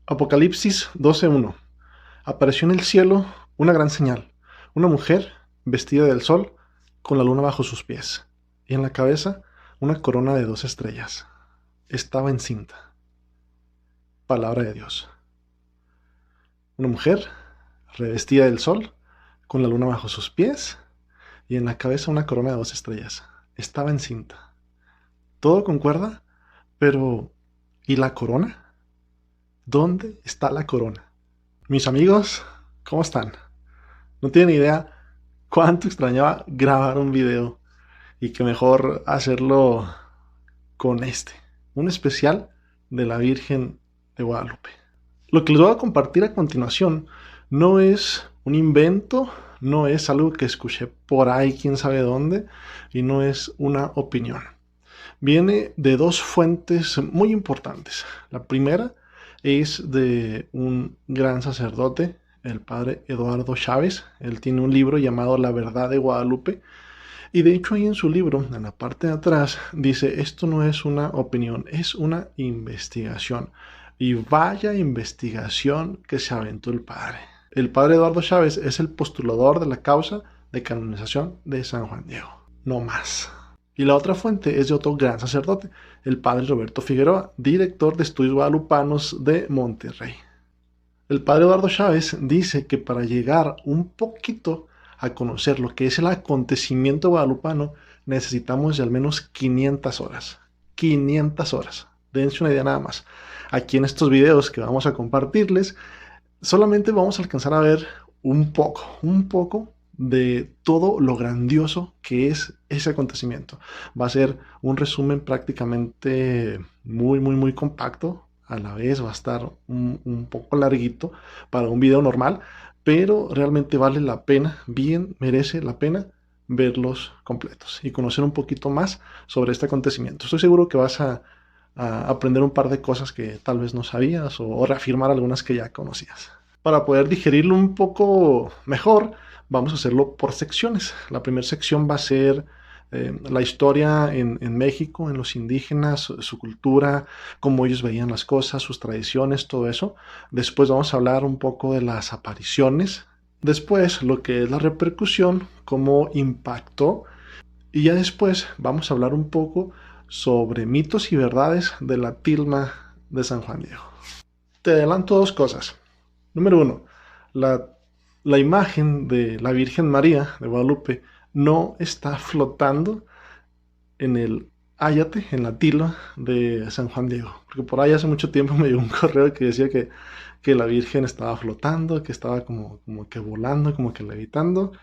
Apocalipsis 12:1. Apareció en el cielo una gran señal, una mujer vestida del sol con la luna bajo sus pies y en la cabeza una corona de 2 estrellas. Estaba encinta. Palabra de Dios. Una mujer revestida del sol con la luna bajo sus pies y en la cabeza una corona de 2 estrellas. Estaba encinta. Todo concuerda, pero ¿y la corona? ¿Dónde está la corona? Mis amigos, ¿cómo están? No tienen idea cuánto extrañaba grabar un video y que mejor hacerlo con un especial de la Virgen de Guadalupe. Lo que les voy a compartir a continuación no es un invento, no es algo que escuché por ahí quién sabe dónde y no es una opinión. Viene de dos fuentes muy importantes. La primera es de un gran sacerdote, el padre Eduardo Chávez. Él tiene un libro llamado La Verdad de Guadalupe. Y de hecho ahí en su libro, en la parte de atrás, dice, esto no es una opinión, es una investigación. Y vaya investigación que se aventó el padre. El padre Eduardo Chávez es el postulador de la causa de canonización de San Juan Diego. No más. Y la otra fuente es de otro gran sacerdote, el padre Roberto Figueroa, director de estudios guadalupanos de Monterrey. El padre Eduardo Chávez dice que para llegar un poquito a conocer lo que es el acontecimiento guadalupano, necesitamos de al menos 500 horas. 500 horas. Dense una idea nada más. Aquí en estos videos que vamos a compartirles, solamente vamos a alcanzar a ver un poco de todo lo grandioso que es ese acontecimiento. Va a ser un resumen prácticamente muy compacto. A la vez va a estar un poco larguito para un video normal, pero realmente vale la pena, bien merece la pena verlos completos y conocer un poquito más sobre este acontecimiento. Estoy seguro que vas a aprender un par de cosas que tal vez no sabías o reafirmar algunas que ya conocías. Para poder digerirlo un poco mejor, vamos a hacerlo por secciones. La primera sección va a ser la historia en México, en los indígenas, su cultura, cómo ellos veían las cosas, sus tradiciones, todo eso. Después vamos a hablar un poco de las apariciones. Después lo que es la repercusión, cómo impactó. Y ya después vamos a hablar un poco sobre mitos y verdades de la tilma de San Juan Diego. Te adelanto dos cosas. Número uno, la, la imagen de la Virgen María de Guadalupe no está flotando en el áyate, en la tilma de San Juan Diego. Porque por ahí hace mucho tiempo me llegó un correo que decía que la Virgen estaba flotando, que estaba como que volando, como que levitando.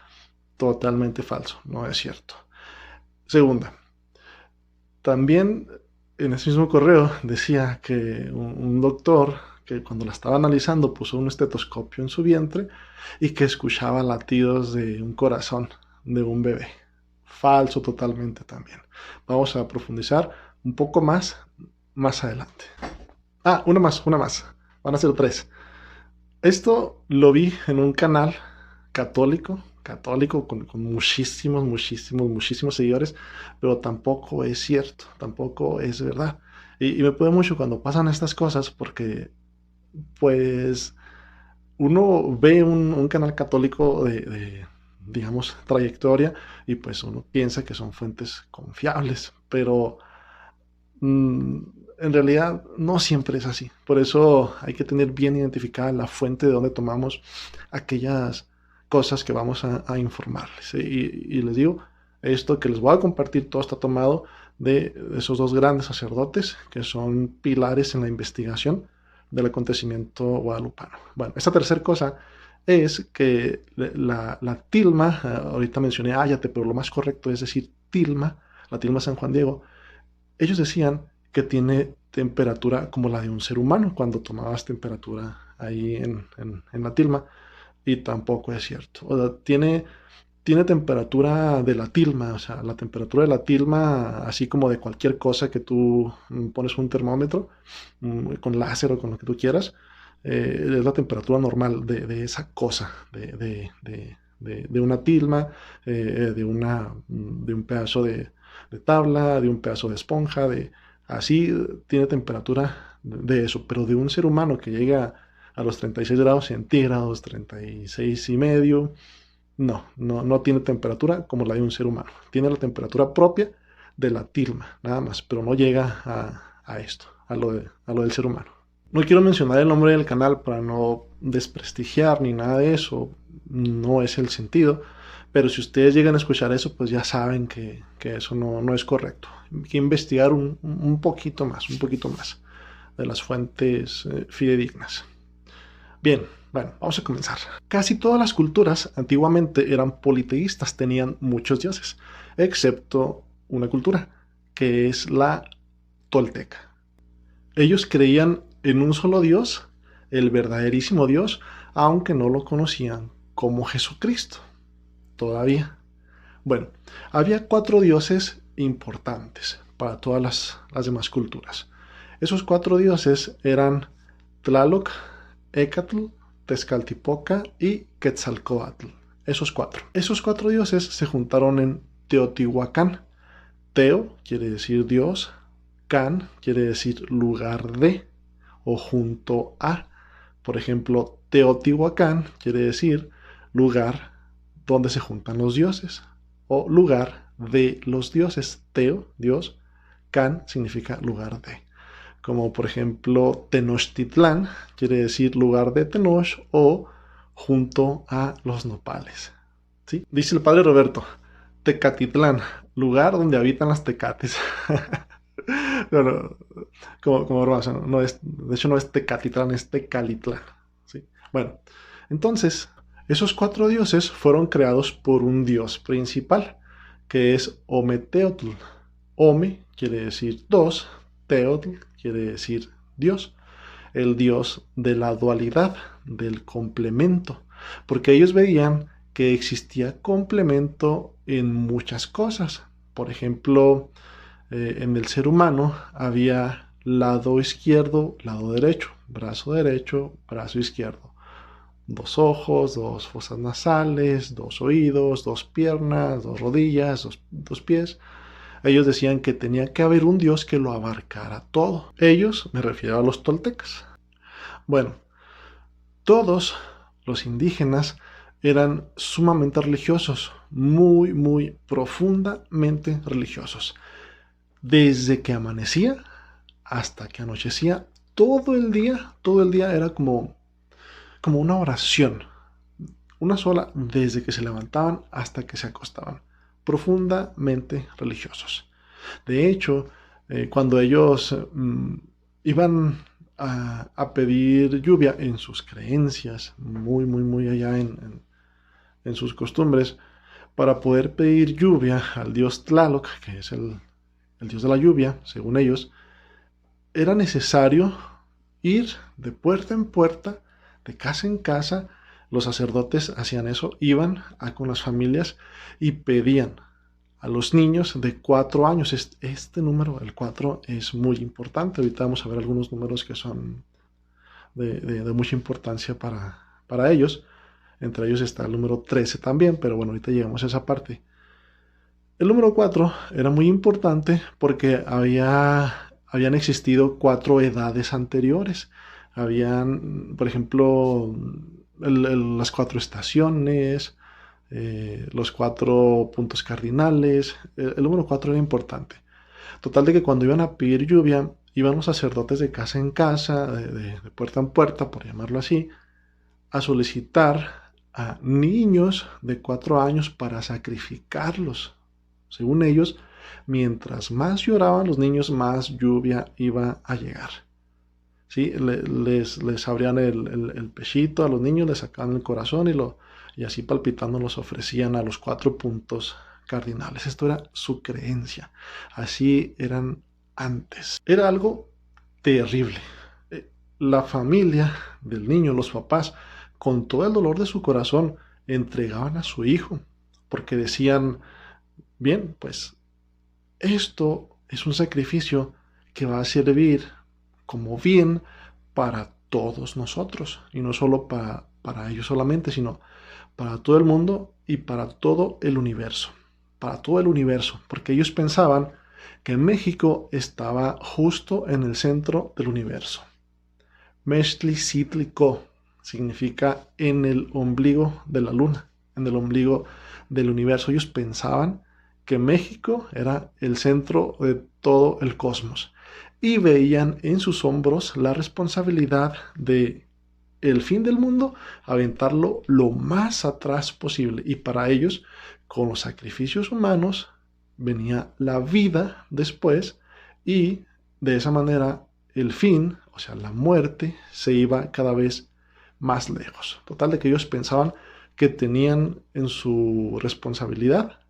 Totalmente falso, no es cierto. Segunda, también en ese mismo correo decía que un doctor que cuando la estaba analizando puso un estetoscopio en su vientre y que escuchaba latidos de un corazón de un bebé. Falso totalmente también. Vamos a profundizar un poco más adelante. Ah, una más. Van a ser tres. Esto lo vi en un canal católico con muchísimos seguidores, pero tampoco es cierto, tampoco es verdad. Y me puede mucho cuando pasan estas cosas porque, pues, uno ve un canal católico digamos, trayectoria y pues uno piensa que son fuentes confiables, pero Mm, en realidad no siempre es así. Por eso hay que tener bien identificada la fuente de donde tomamos aquellas cosas que vamos a informarles. Y les digo, esto que les voy a compartir todo está tomado de esos dos grandes sacerdotes que son pilares en la investigación del acontecimiento guadalupano. Bueno, esta tercera cosa es que la tilma, ahorita mencioné Áyate, pero lo más correcto es decir tilma, la tilma San Juan Diego. Ellos decían que tiene temperatura como la de un ser humano cuando tomabas temperatura ahí en la tilma, y tampoco es cierto. O sea, tiene temperatura de la tilma, o sea, la temperatura de la tilma, así como de cualquier cosa que tú pones un termómetro con láser o con lo que tú quieras, es la temperatura normal de esa cosa, de una tilma, de un pedazo de tabla, de un pedazo de esponja, así tiene temperatura de eso, pero de un ser humano que llega a los 36 grados centígrados, 36 y medio, no tiene temperatura como la de un ser humano. Tiene la temperatura propia de la tilma, nada más, pero no llega a esto, a lo del ser humano. No quiero mencionar el nombre del canal para no desprestigiar ni nada de eso, no es el sentido, pero si ustedes llegan a escuchar eso, pues ya saben que eso no es correcto. Hay que investigar un poquito más de las fuentes fidedignas. Bien, bueno, vamos a comenzar. Casi todas las culturas antiguamente eran politeístas, tenían muchos dioses, excepto una cultura, que es la tolteca. Ellos creían en un solo Dios, el verdaderísimo Dios, aunque no lo conocían como Jesucristo. Todavía. Bueno, había 4 dioses importantes para todas las demás culturas. Esos 4 dioses eran Tlaloc, Écatl, Tezcatlipoca y Quetzalcóatl. Esos 4. Esos 4 dioses se juntaron en Teotihuacán. Teo quiere decir Dios, Can quiere decir lugar de o junto a. Por ejemplo, Teotihuacán quiere decir lugar donde se juntan los dioses o lugar de los dioses. Teo, Dios, Can significa lugar de. Como por ejemplo Tenochtitlán quiere decir lugar de Tenoch o junto a los nopales. ¿Sí? Dice el padre Roberto, Tecatitlán, lugar donde habitan las tecates. No, como broma, no es, de hecho no es Tecatitlán, es Tecalitlán. ¿Sí? Bueno, entonces, esos 4 dioses fueron creados por un dios principal, que es Ometeotl. Ome quiere decir 2, Teotl quiere decir Dios, el Dios de la dualidad, del complemento, porque ellos veían que existía complemento en muchas cosas. Por ejemplo, en el ser humano había lado izquierdo, lado derecho, brazo izquierdo. 2 ojos, 2 fosas nasales, 2 oídos, 2 piernas, 2 rodillas, 2 pies. Ellos decían que tenía que haber un Dios que lo abarcara todo. Ellos, me refiero a los toltecas. Bueno, todos los indígenas eran sumamente religiosos, muy profundamente religiosos. Desde que amanecía hasta que anochecía, todo el día era como una oración, una sola, desde que se levantaban hasta que se acostaban, profundamente religiosos. De hecho, cuando ellos iban a pedir lluvia en sus creencias, muy allá en sus costumbres, para poder pedir lluvia al dios Tlaloc, que es el dios de la lluvia, según ellos, era necesario ir de puerta en puerta, de casa en casa. Los sacerdotes hacían eso, iban con las familias y pedían a los niños de 4 años. Este número, el 4, es muy importante. Ahorita vamos a ver algunos números que son de mucha importancia para ellos. Entre ellos está el número 13 también, pero bueno, ahorita llegamos a esa parte. El número 4 era muy importante porque habían existido 4 edades anteriores. Habían, por ejemplo, las 4 estaciones, los 4 puntos cardinales. El número 4 era importante. Total de que cuando iban a pedir lluvia, iban los sacerdotes de casa en casa, de puerta en puerta, por llamarlo así, a solicitar a niños de 4 años para sacrificarlos. Según ellos, mientras más lloraban los niños, más lluvia iba a llegar. ¿Sí? Les abrían el pechito a los niños, les sacaban el corazón y así palpitando los ofrecían a los 4 puntos cardinales. Esto era su creencia. Así eran antes. Era algo terrible. La familia del niño, los papás, con todo el dolor de su corazón, entregaban a su hijo, porque decían, bien, pues esto es un sacrificio que va a servir como bien para todos nosotros, y no solo para ellos solamente, sino para todo el mundo y para todo el universo, porque ellos pensaban que México estaba justo en el centro del universo. Mextli-Citli-Co significa en el ombligo de la luna, en el ombligo del universo. Ellos pensaban que México era el centro de todo el cosmos y veían en sus hombros la responsabilidad de el fin del mundo, aventarlo lo más atrás posible. Y para ellos, con los sacrificios humanos, venía la vida después y de esa manera el fin, o sea, la muerte, se iba cada vez más lejos. Total de que ellos pensaban que tenían en su responsabilidad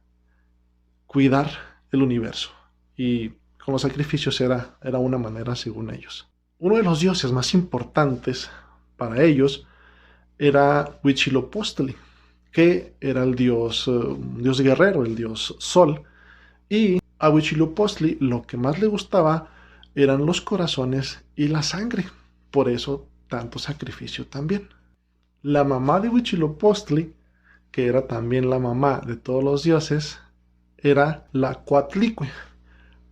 cuidar el universo. Y con los sacrificios era una manera según ellos. Uno de los dioses más importantes para ellos era Huitzilopochtli, que era el dios guerrero, el dios sol. Y a Huitzilopochtli lo que más le gustaba eran los corazones y la sangre. Por eso tanto sacrificio también. La mamá de Huitzilopochtli, que era también la mamá de todos los dioses, era la Coatlicue.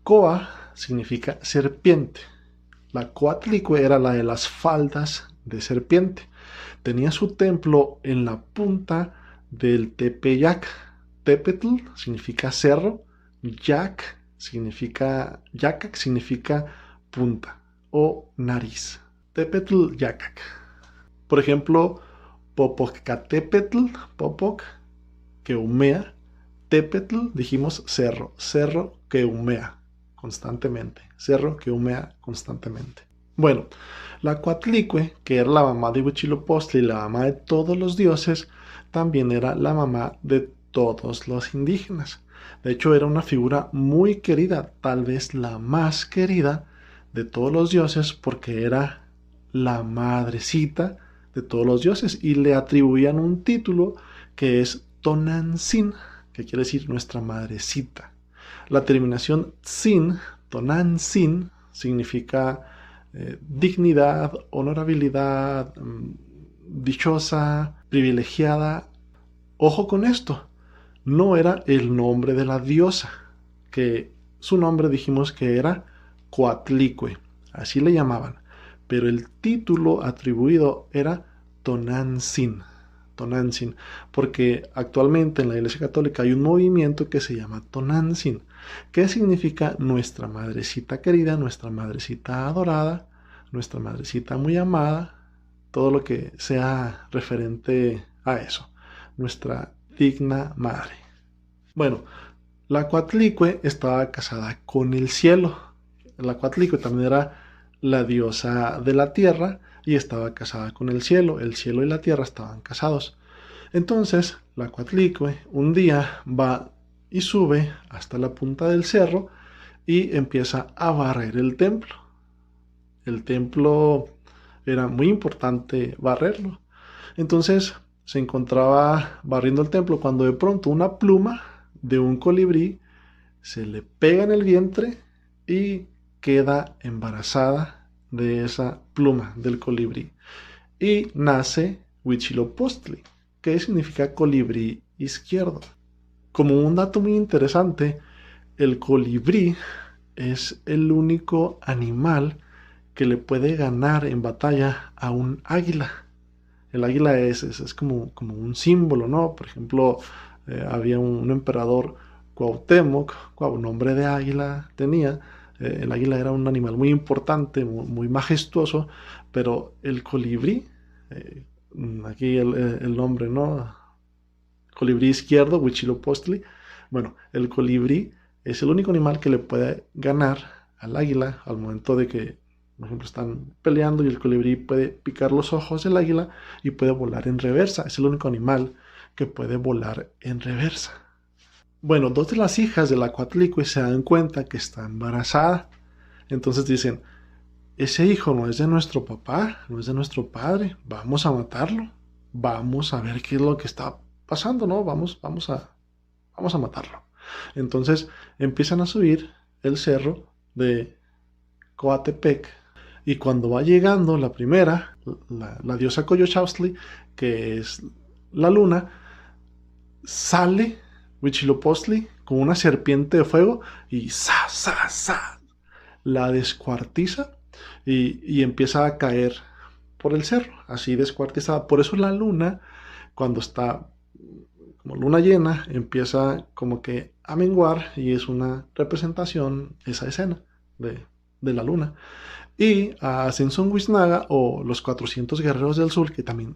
Coa significa serpiente. La Coatlicue era la de las faldas de serpiente. Tenía su templo en la punta del Tepeyac. Tepetl significa cerro, Yacac significa punta o nariz. Tepetl Yacac. Por ejemplo, Popocatépetl, Popoc, que humea. Tepetl, dijimos cerro, cerro que humea constantemente, cerro que humea constantemente. Bueno, la Coatlicue, que era la mamá de Huitzilopochtli, la mamá de todos los dioses, también era la mamá de todos los indígenas. De hecho, era una figura muy querida, tal vez la más querida de todos los dioses, porque era la madrecita de todos los dioses y le atribuían un título que es Tonantzin, que quiere decir nuestra madrecita. La terminación tzin, Tonantzin, significa dignidad, honorabilidad, dichosa, privilegiada. Ojo con esto, no era el nombre de la diosa, que su nombre dijimos que era Coatlicue, así le llamaban, pero el título atribuido era Tonantzin, porque actualmente en la Iglesia Católica hay un movimiento que se llama Tonantzin, que significa nuestra madrecita querida, nuestra madrecita adorada, nuestra madrecita muy amada, todo lo que sea referente a eso, nuestra digna madre. Bueno, la Coatlicue estaba casada con el cielo. La Coatlicue también era la diosa de la tierra y estaba casada con el cielo. El cielo y la tierra estaban casados. Entonces, la Coatlicue un día va y sube hasta la punta del cerro y empieza a barrer el templo. El templo era muy importante barrerlo. Entonces, se encontraba barriendo el templo cuando de pronto una pluma de un colibrí se le pega en el vientre y queda embarazada de esa pluma del colibrí. Y nace Huitzilopochtli, que significa colibrí izquierdo. Como un dato muy interesante, el colibrí es el único animal que le puede ganar en batalla a un águila. El águila es como un símbolo, ¿no? Por ejemplo, había un emperador Cuauhtémoc, nombre de águila tenía. El águila era un animal muy importante, muy majestuoso, pero el colibrí, aquí el nombre, ¿no? Colibrí izquierdo, Huitzilopochtli. Bueno, el colibrí es el único animal que le puede ganar al águila al momento de que, por ejemplo, están peleando y el colibrí puede picar los ojos del águila y puede volar en reversa. Es el único animal que puede volar en reversa. Bueno, dos de las hijas de la Coatlicue se dan cuenta que está embarazada. Entonces dicen, ese hijo no es de nuestro papá, no es de nuestro padre, vamos a matarlo. Vamos a ver qué es lo que está pasando, ¿no? Vamos a matarlo. Entonces empiezan a subir el cerro de Coatepec. Y cuando va llegando la primera, la diosa Coyolxauhqui, que es la luna, sale Huitzilopochtli con una serpiente de fuego y ¡sa, sa, sa! La descuartiza y empieza a caer por el cerro, así descuartizada. Por eso la luna, cuando está como luna llena, empieza como que a menguar y es una representación, esa escena de, de la luna. Y a Samson Wisnaga o los 400 guerreros del sur, que también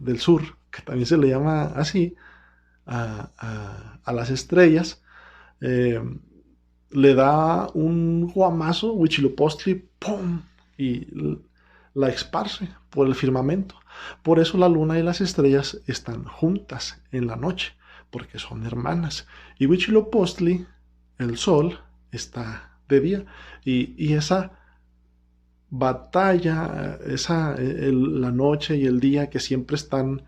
se le llama así, a las estrellas, eh, le da un guamazo, Huitzilopochtli, ¡pum! Y la esparce por el firmamento. Por eso la luna y las estrellas están juntas en la noche, porque son hermanas. Y Huitzilopochtli, el sol, está de día. Y esa batalla, la noche y el día que siempre están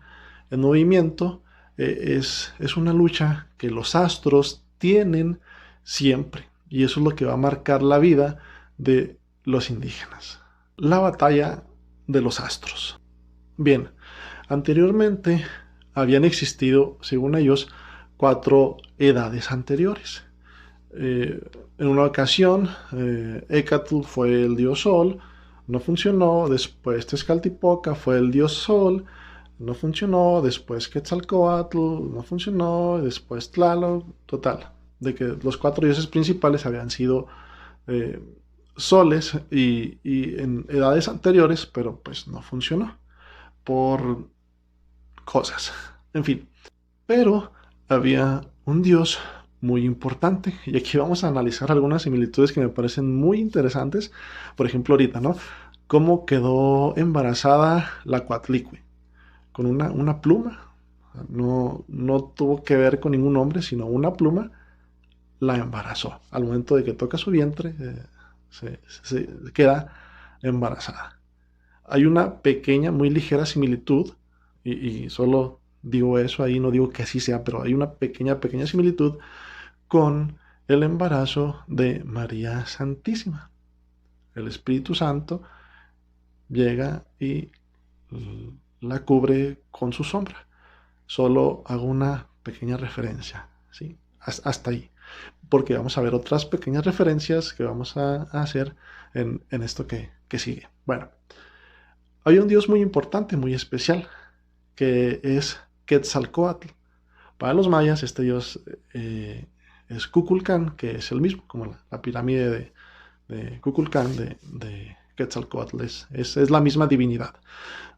en movimiento, es una lucha que los astros tienen siempre. Y eso es lo que va a marcar la vida de los indígenas. La batalla de los astros. Bien, anteriormente habían existido, según ellos, 4 edades anteriores. En una ocasión, Ecatl fue el dios Sol, no funcionó. Después Tezcatlipoca fue el dios Sol, no funcionó. Después Quetzalcóatl, no funcionó. Después Tlaloc, total, de que los 4 dioses principales habían sido eh, soles y en edades anteriores, pero pues no funcionó por cosas, en fin. Pero había un dios muy importante y aquí vamos a analizar algunas similitudes que me parecen muy interesantes. Por ejemplo, ahorita, ¿no? Cómo quedó embarazada la Coatlicue con una pluma. No tuvo que ver con ningún hombre, sino una pluma la embarazó. Al momento de que toca su vientre, se queda embarazada. Hay una pequeña, muy ligera similitud, y solo digo eso ahí, no digo que así sea, pero hay una pequeña, pequeña similitud con el embarazo de María Santísima. El Espíritu Santo llega y la cubre con su sombra. Solo hago una pequeña referencia, ¿sí? Hasta ahí. Porque vamos a ver otras pequeñas referencias que vamos a hacer en esto que sigue. Bueno, hay un dios muy importante, muy especial, que es Quetzalcóatl. Para los mayas, este dios es Kukulcán, que es el mismo, como la pirámide de Kukulcán, de Quetzalcóatl, es la misma divinidad.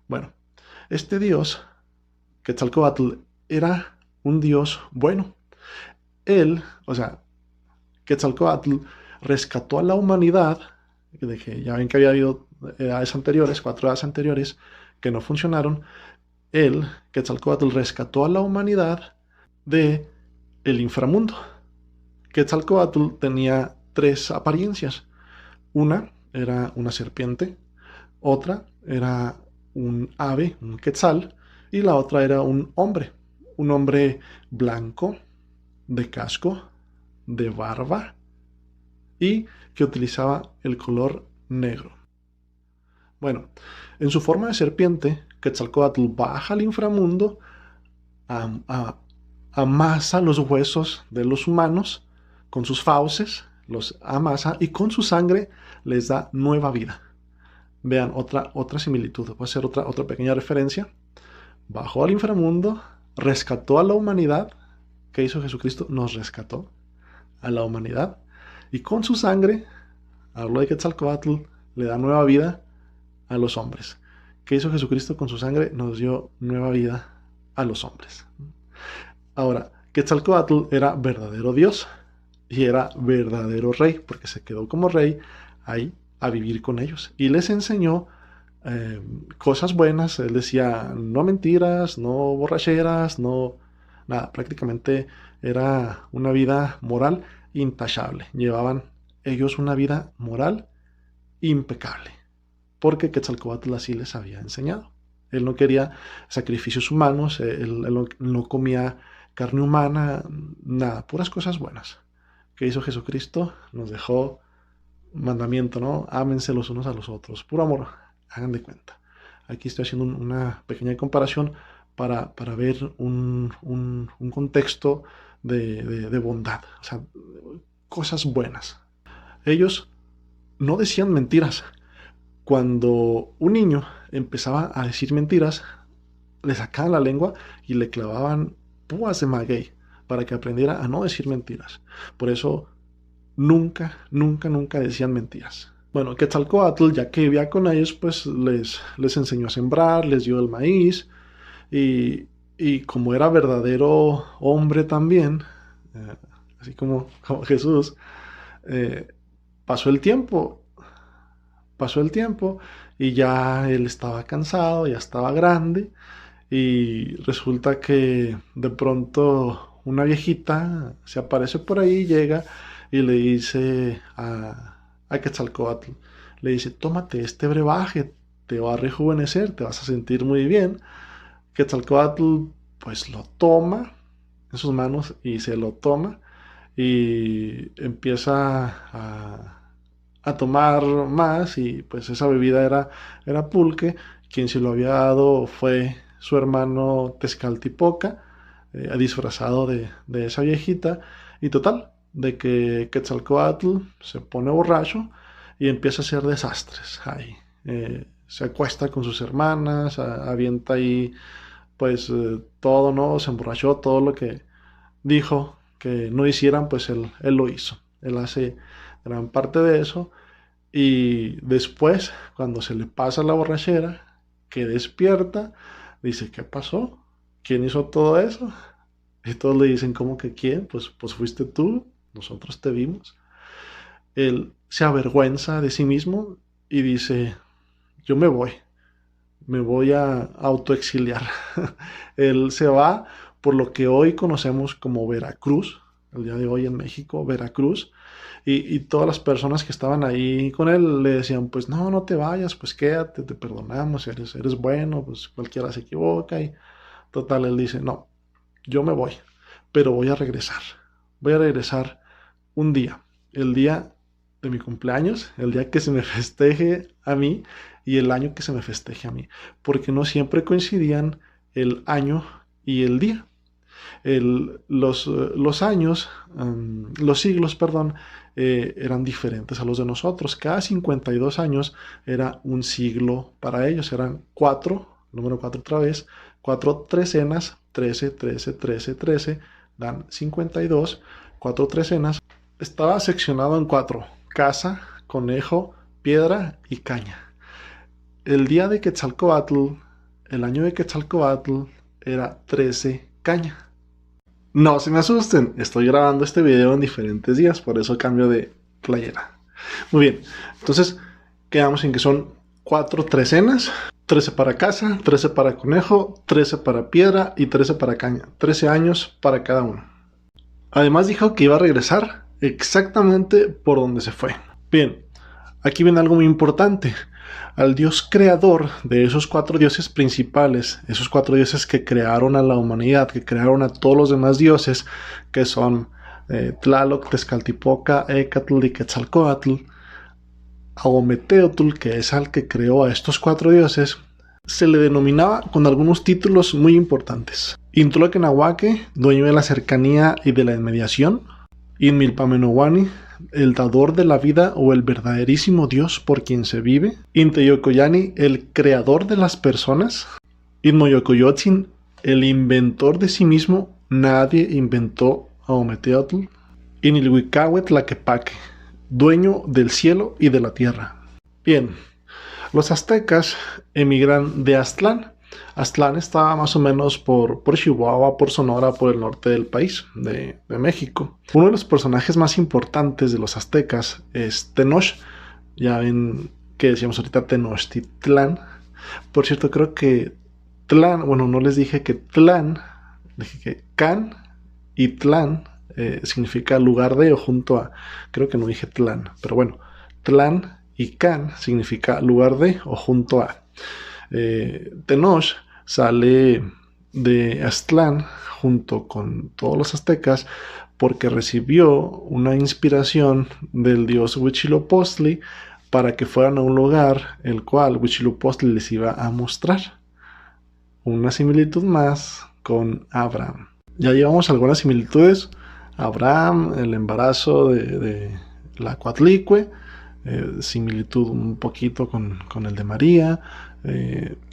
Bueno, este dios, Quetzalcóatl, era un dios bueno. Él, o sea, Quetzalcóatl rescató a la humanidad, de que ya ven que había habido edades anteriores, 4 edades anteriores, que no funcionaron. Él, Quetzalcóatl, rescató a la humanidad de el inframundo. Quetzalcóatl tenía 3 apariencias. Una era una serpiente, otra era un ave, un quetzal, y la otra era un hombre blanco, de casco, de barba, y que utilizaba el color negro. Bueno, en su forma de serpiente, Quetzalcóatl baja al inframundo, amasa los huesos de los humanos con sus fauces, los amasa y con su sangre les da nueva vida. Vean, otra similitud, voy a hacer otra pequeña referencia. Bajó al inframundo, rescató a la humanidad. ¿Qué hizo Jesucristo? Nos rescató a la humanidad. Y con su sangre, habló de Quetzalcóatl, le da nueva vida a los hombres. ¿Qué hizo Jesucristo con su sangre? Nos dio nueva vida a los hombres. Ahora, Quetzalcóatl era verdadero Dios y era verdadero rey, porque se quedó como rey ahí a vivir con ellos. Y les enseñó cosas buenas. Él decía, no mentiras, no borracheras, no nada. Prácticamente era una vida moral intachable. Llevaban ellos una vida moral impecable, porque Quetzalcóatl así les había enseñado. Él no quería sacrificios humanos, él no comía carne humana, nada, puras cosas buenas. ¿Qué hizo Jesucristo? Nos dejó mandamiento, ¿no? Ámense los unos a los otros, puro amor, hagan de cuenta. Aquí estoy haciendo una pequeña comparación para ver un contexto de bondad, o sea, cosas buenas. Ellos no decían mentiras. Cuando un niño empezaba a decir mentiras, le sacaban la lengua y le clavaban púas de maguey para que aprendiera a no decir mentiras. Por eso nunca, nunca, nunca decían mentiras. Bueno, Quetzalcóatl, ya que vivía con ellos, pues les enseñó a sembrar, les dio el maíz y como era verdadero hombre también, eh, así como Jesús, eh, pasó el tiempo, pasó el tiempo y ya él estaba cansado, ya estaba grande y resulta que de pronto una viejita se aparece por ahí, llega y le dice a Quetzalcóatl, le dice, tómate este brebaje, te va a rejuvenecer, te vas a sentir muy bien. Quetzalcóatl pues lo toma en sus manos y se lo toma y empieza a tomar más y pues esa bebida era pulque. Quien se lo había dado fue su hermano Tezcatlipoca, disfrazado de esa viejita, y total, de que Quetzalcóatl se pone borracho y empieza a hacer desastres ahí. Se acuesta con sus hermanas, avienta ahí pues todo, ¿no? Se emborrachó, todo lo que dijo que no hicieran, pues él lo hizo. Él hace gran parte de eso y después, cuando se le pasa la borrachera, que despierta, dice, ¿qué pasó? ¿Quién hizo todo eso? Y todos le dicen, ¿cómo que quién? Pues fuiste tú, nosotros te vimos. Él se avergüenza de sí mismo y dice, yo me voy a autoexiliar. Él se va por lo que hoy conocemos como Veracruz, el día de hoy en México, Veracruz, y todas las personas que estaban ahí con él le decían, pues no, no te vayas, pues quédate, te perdonamos, eres bueno, pues cualquiera se equivoca, y total, él dice, no, yo me voy, pero voy a regresar un día, el día de mi cumpleaños, el día que se me festeje a mí y el año que se me festeje a mí, porque no siempre coincidían el año y el día. Los años, los siglos, perdón, eran diferentes a los de nosotros. Cada 52 años era un siglo para ellos. Eran cuatro, número 4 otra vez, cuatro trecenas, 13, 13, 13, 13, dan 52, cuatro trecenas. Estaba seccionado en cuatro: casa, conejo, piedra y caña. El día de Quetzalcóatl, el año de Quetzalcóatl era 13 caña. No se me asusten, estoy grabando este video en diferentes días, por eso cambio de playera. Muy bien, entonces quedamos en que son 4 trecenas, 13 para casa, 13 para conejo, 13 para piedra y 13 para caña. 13 años para cada uno. Además dijo que iba a regresar exactamente por donde se fue. Bien, aquí viene algo muy importante. Al dios creador de esos 4 dioses principales, esos 4 dioses que crearon a la humanidad, que crearon a todos los demás dioses, que son Tlaloc, Tezcatlipoca, Écatl y Quetzalcóatl, a Ometeotl, que es al que creó a estos 4 dioses, se le denominaba con algunos títulos muy importantes. Intloquenahuaque, dueño de la cercanía y de la inmediación. Inmilpamenohuani, el dador de la vida o el verdaderísimo Dios por quien se vive. Inteyocoyani, el creador de las personas. Inmoyocoyotzin, el inventor de sí mismo. Nadie inventó a Ometeotl. Inilhuicahuetlaquepaque, dueño del cielo y de la tierra. Bien, los aztecas emigran de Aztlán. Aztlán estaba más o menos por Chihuahua, por Sonora, por el norte del país, de México. Uno de los personajes más importantes de los aztecas es Tenoch. Ya ven que decíamos ahorita Tenochtitlán. Por cierto, creo que Tlán, bueno, no les dije que Tlán, dije que Can y Tlán significa lugar de o junto a. Creo que no dije Tlán, pero bueno, Tlán y Can significa lugar de o junto a. Tenoch sale de Aztlán junto con todos los aztecas porque recibió una inspiración del dios Huitzilopochtli para que fueran a un lugar el cual Huitzilopochtli les iba a mostrar. Una similitud más con Abraham. ya llevamos algunas similitudes. Abraham, el embarazo de la Coatlicue, similitud un poquito con el de María,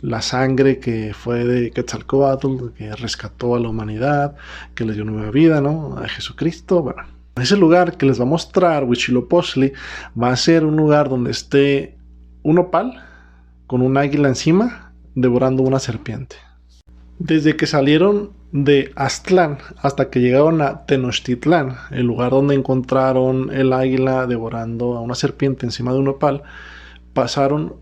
la sangre que fue de Quetzalcóatl, que rescató a la humanidad, que le dio nueva vida, ¿no? A Jesucristo. Bueno, ese lugar que les va a mostrar Huitzilopochtli va a ser un lugar donde esté un nopal con un águila encima devorando una serpiente. Desde que salieron de Aztlán hasta que llegaron a Tenochtitlán, el lugar donde encontraron el águila devorando a una serpiente encima de un nopal, pasaron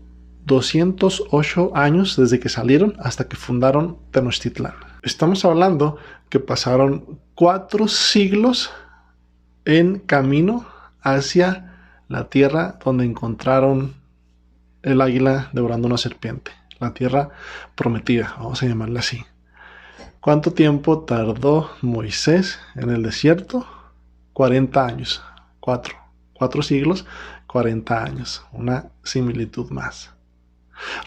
208 años desde que salieron hasta que fundaron Tenochtitlán. Estamos hablando que pasaron 4 siglos en camino hacia la tierra donde encontraron el águila devorando una serpiente. La tierra prometida, vamos a llamarla así. ¿Cuánto tiempo tardó Moisés en el desierto? 40 años. 4 siglos, 40 años. Una similitud más.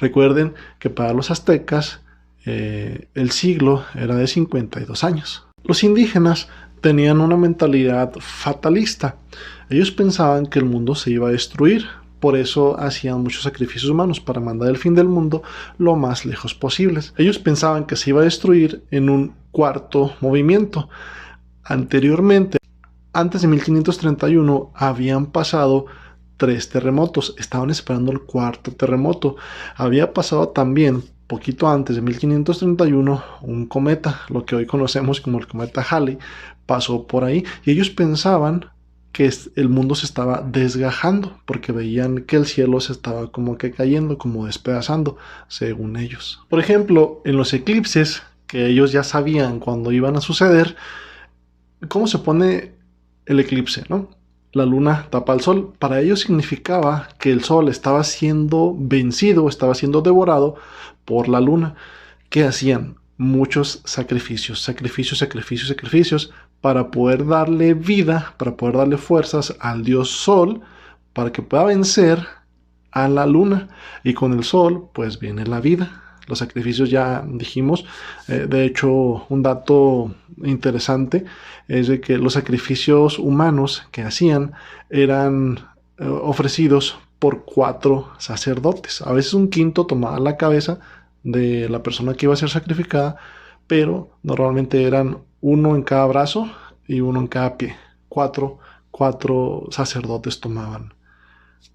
Recuerden que para los aztecas el siglo era de 52 años. Los indígenas tenían una mentalidad fatalista. Ellos pensaban que el mundo se iba a destruir. Por eso hacían muchos sacrificios humanos para mandar el fin del mundo lo más lejos posible. Ellos pensaban que se iba a destruir en un cuarto movimiento. Anteriormente, antes de 1531, habían pasado 3 terremotos. Estaban esperando el cuarto terremoto. Había pasado también, poquito antes de 1531, un cometa, lo que hoy conocemos como el cometa Halley, pasó por ahí. Y ellos pensaban que el mundo se estaba desgajando, porque veían que el cielo se estaba como que cayendo, como despedazando, según ellos. Por ejemplo, en los eclipses, que ellos ya sabían cuándo iban a suceder, ¿cómo se pone el eclipse, no? La luna tapa al sol. Para ellos significaba que el sol estaba siendo vencido, estaba siendo devorado por la luna. ¿Qué hacían? Muchos sacrificios para poder darle vida, para poder darle fuerzas al dios sol, para que pueda vencer a la luna. Y con el sol, pues viene la vida. Los sacrificios ya dijimos. De hecho, un dato interesante es de que los sacrificios humanos que hacían eran ofrecidos por 4 sacerdotes. A veces un quinto tomaba la cabeza de la persona que iba a ser sacrificada, pero normalmente eran 1 en cada brazo y 1 en cada pie. 4 sacerdotes tomaban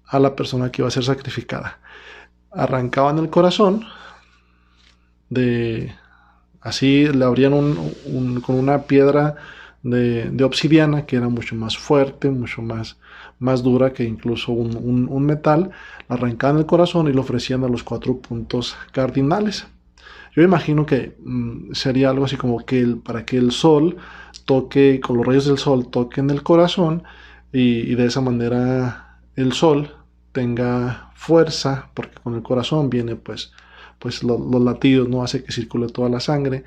a la persona que iba a ser sacrificada. Arrancaban el corazón, así le abrían con una piedra de obsidiana que era mucho más fuerte, mucho más dura que incluso un metal. Arrancaban el corazón y lo ofrecían a los 4 puntos cardinales. Yo imagino que sería algo así como que para que el sol toque, con los rayos del sol toquen el corazón y de esa manera el sol tenga fuerza, porque con el corazón viene pues los latidos, ¿no? Hace que circule toda la sangre,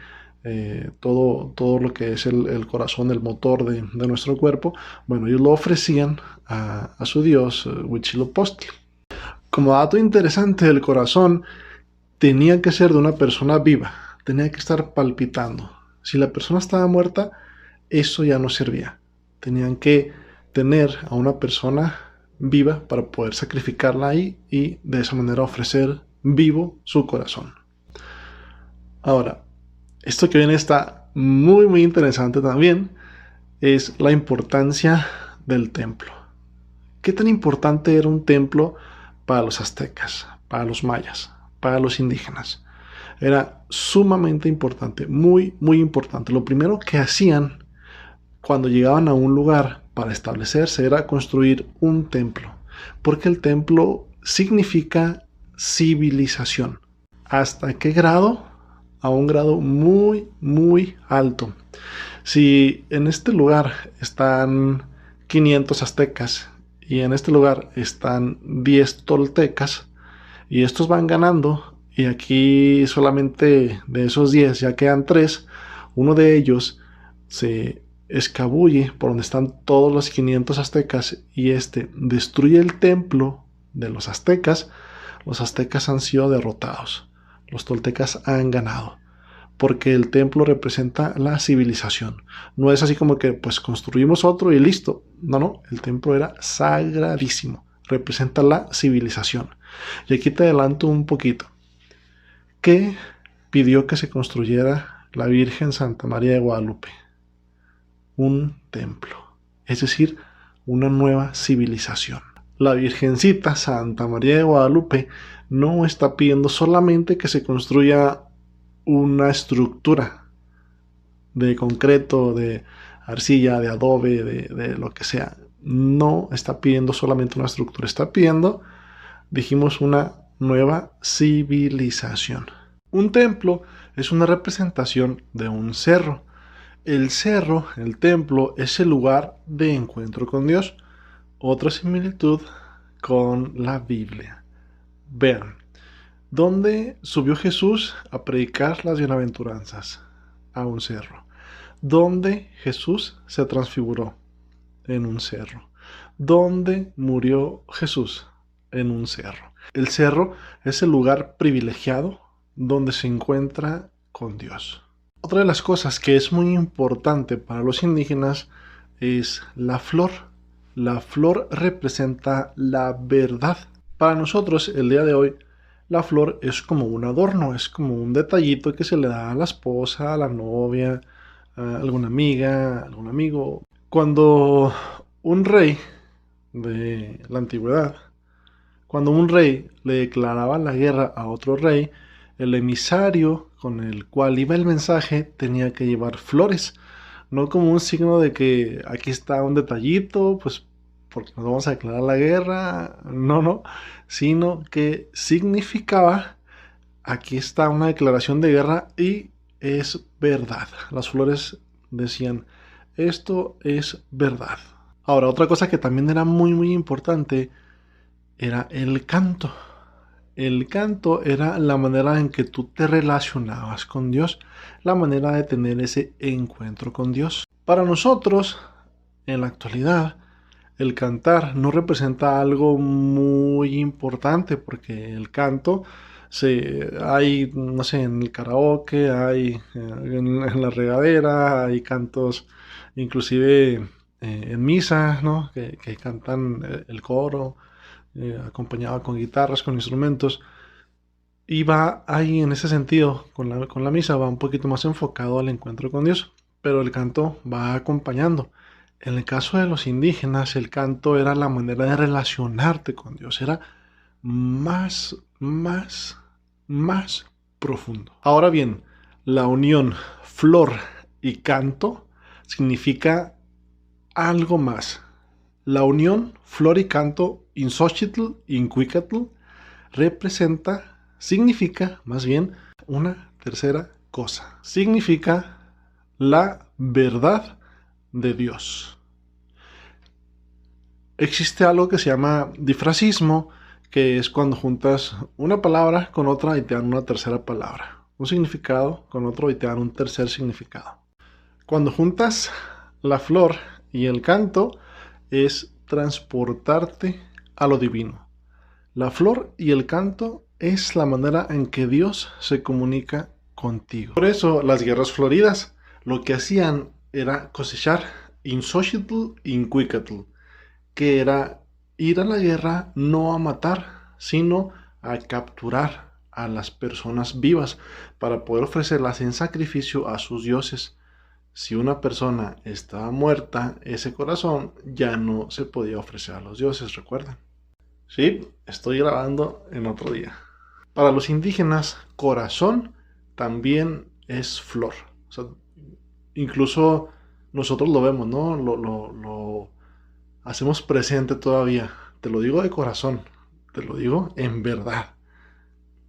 todo lo que es el corazón, el motor de nuestro cuerpo. Bueno, ellos lo ofrecían a su dios Huitzilopochtli. Como dato interesante, el corazón tenía que ser de una persona viva, tenía que estar palpitando. Si la persona estaba muerta, eso ya no servía. Tenían que tener a una persona viva para poder sacrificarla ahí y de esa manera ofrecer vivo su corazón. Ahora, esto que viene está muy interesante también, es la importancia del templo. ¿Qué tan importante era un templo para los aztecas, para los mayas, para los indígenas? Era sumamente importante, muy importante. Lo primero que hacían cuando llegaban a un lugar para establecerse era construir un templo, porque el templo significa civilización. ¿Hasta qué grado? A un grado muy alto. Si en este lugar están 500 aztecas y en este lugar están 10 toltecas y estos van ganando, y aquí solamente de esos 10 ya quedan 3, uno de ellos se escabulle por donde están todos los 500 aztecas y destruye el templo de los aztecas han sido derrotados. Los toltecas han ganado. porque el templo representa la civilización. No es así como que pues construimos otro y listo. No, el templo era sagradísimo, representa la civilización. Y aquí te adelanto un poquito. ¿Qué pidió que se construyera la Virgen Santa María de Guadalupe? Un templo, es decir, una nueva civilización. La Virgencita Santa María de Guadalupe no está pidiendo solamente que se construya una estructura de concreto, de arcilla, de adobe, de lo que sea. No está pidiendo solamente una estructura, está pidiendo, dijimos, una nueva civilización. Un templo es una representación de un cerro. El cerro, el templo, es el lugar de encuentro con Dios. Otra similitud con la Biblia. Vean, ¿dónde subió Jesús a predicar las bienaventuranzas? A un cerro. ¿Dónde Jesús se transfiguró? En un cerro. ¿Dónde murió Jesús? En un cerro. El cerro es el lugar privilegiado donde se encuentra con Dios. Otra de las cosas que es muy importante para los indígenas es la flor. La flor representa la verdad. Para nosotros, el día de hoy, la flor es como un adorno, es como un detallito que se le da a la esposa, a la novia, a alguna amiga, a algún amigo. Cuando un rey de la antigüedad, cuando un rey le declaraba la guerra a otro rey, el emisario con el cual iba el mensaje tenía que llevar flores, no como un signo de que aquí está un detallito, pues porque nos vamos a declarar la guerra, no, sino que significaba aquí está una declaración de guerra y es verdad. Las flores decían, esto es verdad. Ahora, otra cosa que también era muy importante era el canto. El canto era la manera en que tú te relacionabas con Dios, la manera de tener ese encuentro con Dios. Para nosotros, en la actualidad, el cantar no representa algo muy importante porque el canto hay, no sé, en el karaoke, hay en la regadera, hay cantos inclusive en misa, ¿no? Que cantan el coro acompañado con guitarras, con instrumentos. Y va ahí en ese sentido, con la misa, va un poquito más enfocado al encuentro con Dios, pero el canto va acompañando. En el caso de los indígenas, el canto era la manera de relacionarte con Dios, era más profundo. Ahora bien, la unión flor y canto significa algo más. La unión flor y canto in Xochitl, in Cuicatl, significa más bien una tercera cosa. Significa la verdad de Dios. Existe algo que se llama difrasismo, que es cuando juntas una palabra con otra y te dan una tercera palabra. Un significado con otro y te dan un tercer significado. Cuando juntas la flor y el canto es transportarte a lo divino. La flor y el canto es la manera en que Dios se comunica contigo. Por eso las guerras floridas lo que hacían era cosechar in Xochitl, in Cuicatl, que era ir a la guerra no a matar, sino a capturar a las personas vivas para poder ofrecerlas en sacrificio a sus dioses. Si una persona estaba muerta, ese corazón ya no se podía ofrecer a los dioses, ¿recuerdan? Sí, estoy grabando en otro día. Para los indígenas, corazón también es flor. O sea, incluso nosotros lo vemos, ¿no? Lo hacemos presente todavía. Te lo digo de corazón, te lo digo en verdad.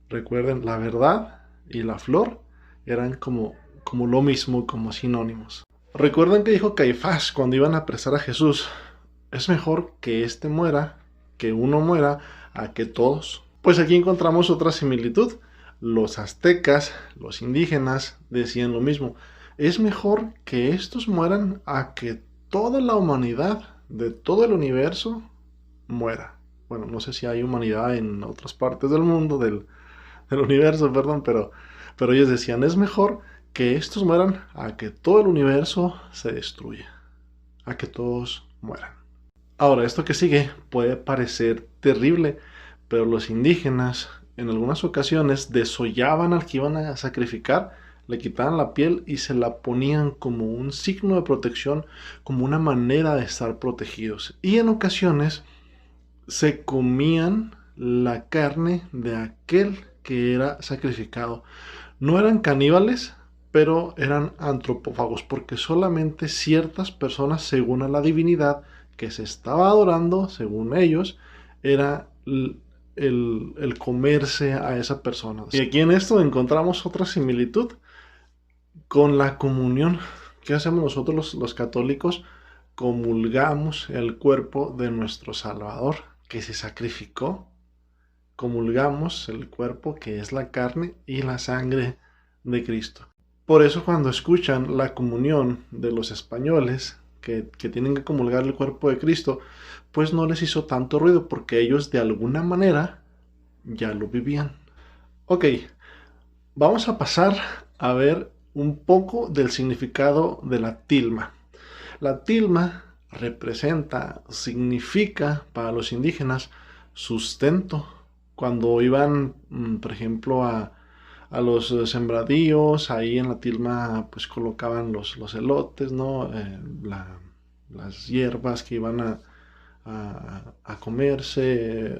Recuerden, la verdad y la flor eran como lo mismo, como sinónimos. Recuerden que dijo Caifás cuando iban a apresar a Jesús, es mejor que éste muera, que uno muera, a que todos. Pues aquí encontramos otra similitud. Los aztecas, los indígenas, decían lo mismo. Es mejor que estos mueran a que toda la humanidad de todo el universo muera. Bueno, no sé si hay humanidad en otras partes del mundo, del universo, perdón, pero ellos decían, es mejor que estos mueran a que todo el universo se destruya, a que todos mueran. Ahora, esto que sigue puede parecer terrible, pero los indígenas en algunas ocasiones desollaban al que iban a sacrificar, le quitaban la piel y se la ponían como un signo de protección, como una manera de estar protegidos. Y en ocasiones se comían la carne de aquel que era sacrificado. No eran caníbales, pero eran antropófagos, porque solamente ciertas personas, según a la divinidad que se estaba adorando, según ellos, era el comerse a esa persona. Y aquí en esto encontramos otra similitud con la comunión. ¿Qué hacemos nosotros los católicos? Comulgamos el cuerpo de nuestro Salvador, que se sacrificó. Comulgamos el cuerpo, que es la carne y la sangre de Cristo. Por eso cuando escuchan la comunión de los españoles, que tienen que comulgar el cuerpo de Cristo, pues no les hizo tanto ruido, porque ellos de alguna manera ya lo vivían. Ok, vamos a pasar a ver un poco del significado de la tilma. La tilma representa, significa para los indígenas sustento. Cuando iban, por ejemplo, a los sembradíos, ahí en la tilma pues colocaban los elotes, ¿no? Las hierbas que iban a comerse,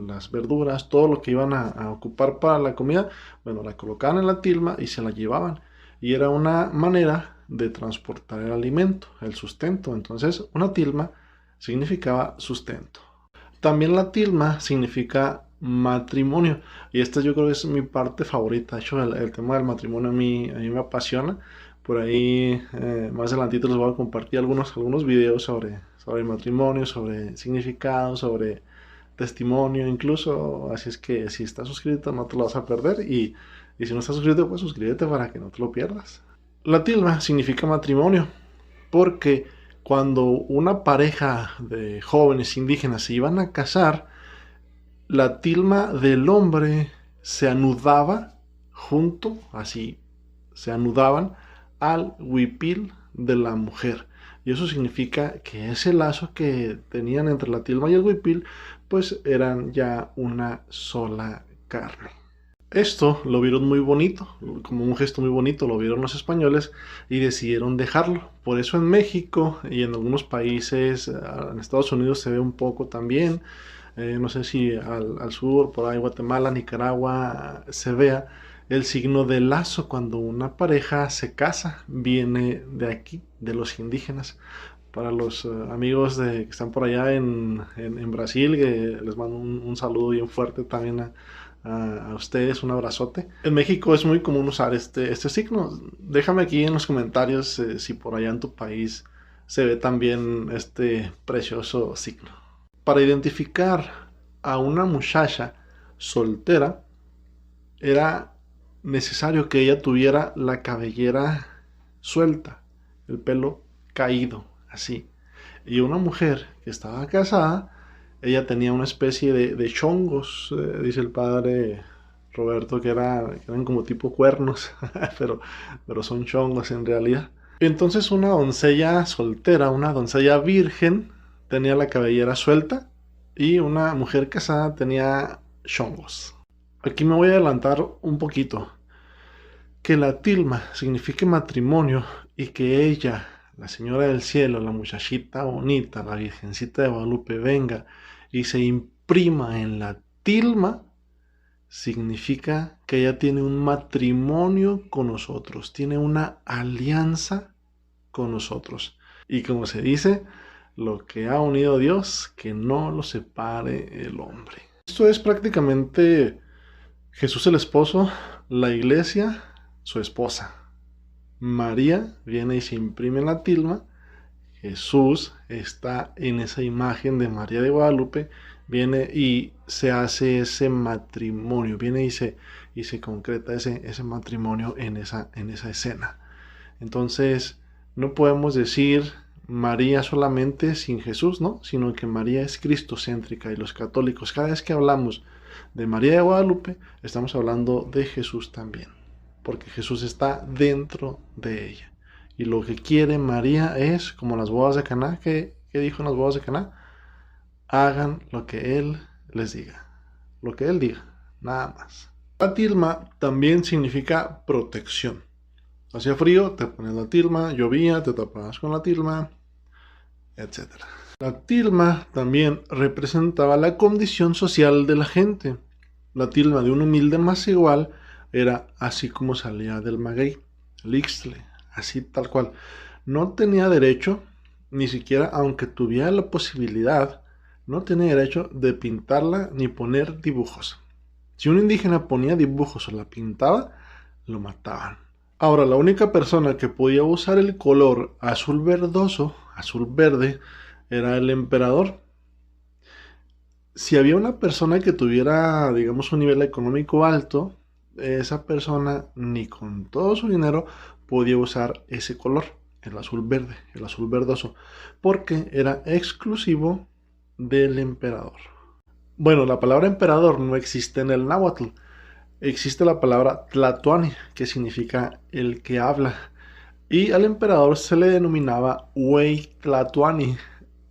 las verduras, todo lo que iban a ocupar para la comida, bueno, la colocaban en la tilma y se la llevaban. Y era una manera de transportar el alimento, el sustento. Entonces, una tilma significaba sustento. También la tilma significa matrimonio. Y esta yo creo que es mi parte favorita. De hecho, el tema del matrimonio a mí me apasiona. Por ahí, más adelantito les voy a compartir algunos videos sobre matrimonio, sobre significado, sobre testimonio incluso. Así es que si estás suscrito no te lo vas a perder. Y si no estás suscrito, pues suscríbete para que no te lo pierdas. La tilma significa matrimonio porque cuando una pareja de jóvenes indígenas se iban a casar, la tilma del hombre se anudaba junto, así, se anudaban al huipil de la mujer. Y eso significa que ese lazo que tenían entre la tilma y el huipil, pues eran ya una sola carne. Esto lo vieron muy bonito, como un gesto muy bonito, lo vieron los españoles y decidieron dejarlo. Por eso en México y en algunos países, en Estados Unidos se ve un poco también, no sé si al sur, por ahí Guatemala, Nicaragua, se vea el signo de lazo cuando una pareja se casa, viene de aquí, de los indígenas. Para los amigos que están por allá en Brasil, que les mando un saludo bien fuerte también a ustedes, un abrazote. En México es muy común usar este signo. Déjame aquí en los comentarios si por allá en tu país se ve también este precioso signo. Para identificar a una muchacha soltera era necesario que ella tuviera la cabellera suelta, el pelo caído, así. Y una mujer que estaba casada, ella tenía una especie de chongos, dice el padre Roberto, que eran como tipo cuernos, pero son chongos en realidad. Entonces una doncella soltera, una doncella virgen, tenía la cabellera suelta y una mujer casada tenía chongos. Aquí me voy a adelantar un poquito. Que la tilma signifique matrimonio y que ella, la señora del cielo, la muchachita bonita, la virgencita de Guadalupe, venga y se imprima en la tilma, significa que ella tiene un matrimonio con nosotros, tiene una alianza con nosotros. Y como se dice, lo que ha unido Dios, que no lo separe el hombre. Esto es prácticamente Jesús el esposo, la iglesia, su esposa. María viene y se imprime en la tilma. Jesús está en esa imagen de María de Guadalupe. Viene y se hace ese matrimonio. Viene y se concreta ese matrimonio en esa escena. Entonces, no podemos decir María solamente sin Jesús, ¿no? Sino que María es cristocéntrica. Y los católicos, cada vez que hablamos de María de Guadalupe, estamos hablando de Jesús también. porque Jesús está dentro de ella. Y lo que quiere María es, como las bodas de Caná, que dijo en las bodas de Caná, hagan lo que Él les diga, lo que Él diga, nada más. La tilma también significa protección. Hacía frío, te pones la tilma, llovía, te tapabas con la tilma, etc. La tilma también representaba la condición social de la gente. La tilma de un humilde más igual era así como salía del maguey, el ixtle, así tal cual. No tenía derecho, ni siquiera aunque tuviera la posibilidad, no tenía derecho de pintarla ni poner dibujos. Si un indígena ponía dibujos o la pintaba, lo mataban. Ahora, la única persona que podía usar el color azul verdoso, azul verde, era el emperador. Si había una persona que tuviera, digamos, un nivel económico alto, esa persona ni con todo su dinero podía usar ese color, el azul verde, el azul verdoso, porque era exclusivo del emperador. Bueno, la palabra emperador no existe en el náhuatl. Existe la palabra tlatoani, que significa el que habla. Y al emperador se le denominaba Huey Tlatoani,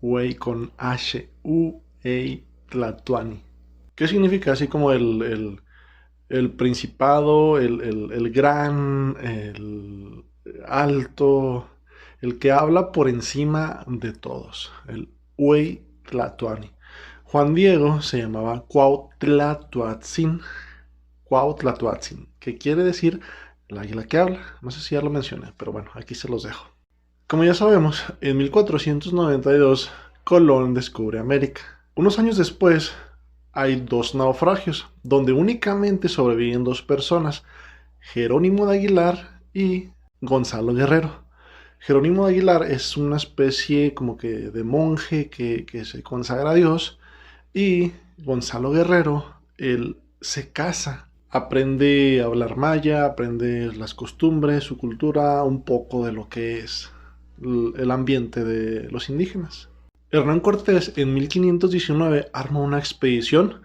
Huey con H, U-E Tlatoani. ¿Qué significa? Así como el principado, el gran, el alto, el que habla por encima de todos, el Huey Tlatoani. Juan Diego se llamaba Cuauhtlatoatzin, Cuauhtlatoatzin, que quiere decir el águila que habla. No sé si ya lo mencioné, pero bueno, aquí se los dejo. Como ya sabemos, en 1492 Colón descubre América. Unos años después hay dos naufragios, donde únicamente sobreviven dos personas, Jerónimo de Aguilar y Gonzalo Guerrero. Jerónimo de Aguilar es una especie como que de monje que se consagra a Dios, y Gonzalo Guerrero, él se casa, aprende a hablar maya, aprende las costumbres, su cultura, un poco de lo que es el ambiente de los indígenas. Hernán Cortés en 1519 arma una expedición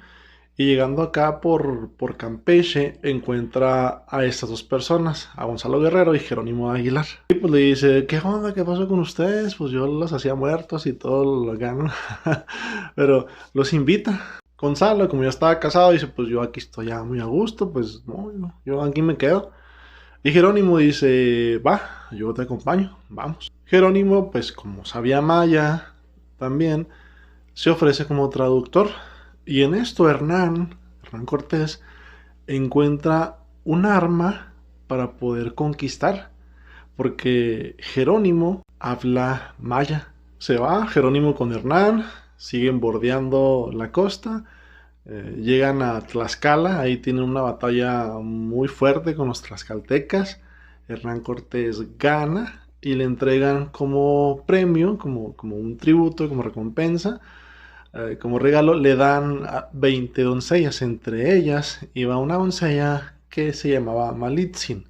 y llegando acá por Campeche encuentra a estas dos personas, a Gonzalo Guerrero y Jerónimo Aguilar. Y pues le dice, ¿qué onda? ¿Qué pasó con ustedes? Pues yo los hacía muertos y todo lo gano. Pero los invita. Gonzalo, como ya estaba casado, dice, pues yo aquí estoy ya muy a gusto, pues no, yo aquí me quedo. Y Jerónimo dice, va, yo te acompaño, vamos. Jerónimo, pues como sabía maya también, se ofrece como traductor. Y en esto Hernán Cortés, encuentra un arma para poder conquistar, porque Jerónimo habla maya. Se va Jerónimo con Hernán, siguen bordeando la costa, llegan a Tlaxcala, ahí tienen una batalla muy fuerte con los tlaxcaltecas. Hernán Cortés gana y le entregan como premio, como un tributo, como recompensa, como regalo, le dan 20 doncellas. Entre ellas iba una doncella que se llamaba Malitzin,